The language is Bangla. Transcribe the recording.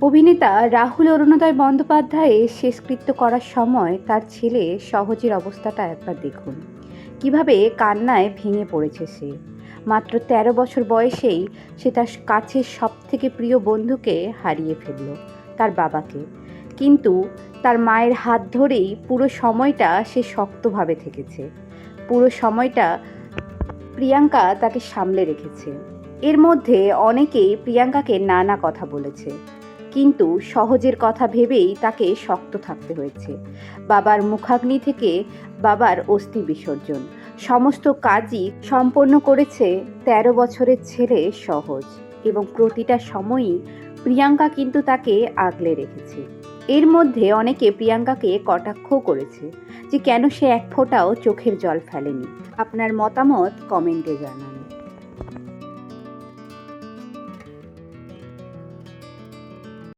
অভিনেতা রাহুল অরুণোদয় বন্দ্যোপাধ্যায়ের শেষকৃত্য করার সময় তার ছেলে সহজের অবস্থাটা একবার দেখুন। কিভাবে কান্নায় ভেঙে পড়েছে সে। মাত্র ১৩ বছর বয়সেই সে তার কাছের সবথেকে প্রিয় বন্ধুকে হারিয়ে ফেলল, তার বাবাকে। কিন্তু তার মায়ের হাত ধরেই পুরো সময়টা সে শক্তভাবে থেকেছে। পুরো সময়টা প্রিয়াঙ্কা তাকে সামলে রেখেছে। এর মধ্যে অনেকেই প্রিয়াঙ্কাকে নানা কথা বলেছে, কিন্তু সহজের কথা ভেবেই তাকে শক্ত থাকতে হয়েছে। বাবার মুখাগ্নি থেকে বাবার অস্থি বিসর্জন, সমস্ত কাজই সম্পন্ন করেছে ১৩ বছরের ছেলে সহজ, এবং প্রতিটা সময়ই প্রিয়াঙ্কা কিন্তু তাকে আগলে রেখেছে। এর মধ্যে অনেকে প্রিয়াঙ্কাকে কটাক্ষও করেছে যে কেন সে এক ফোঁটাও চোখের জল ফেলেনি। আপনার মতামত কমেন্টে জানান।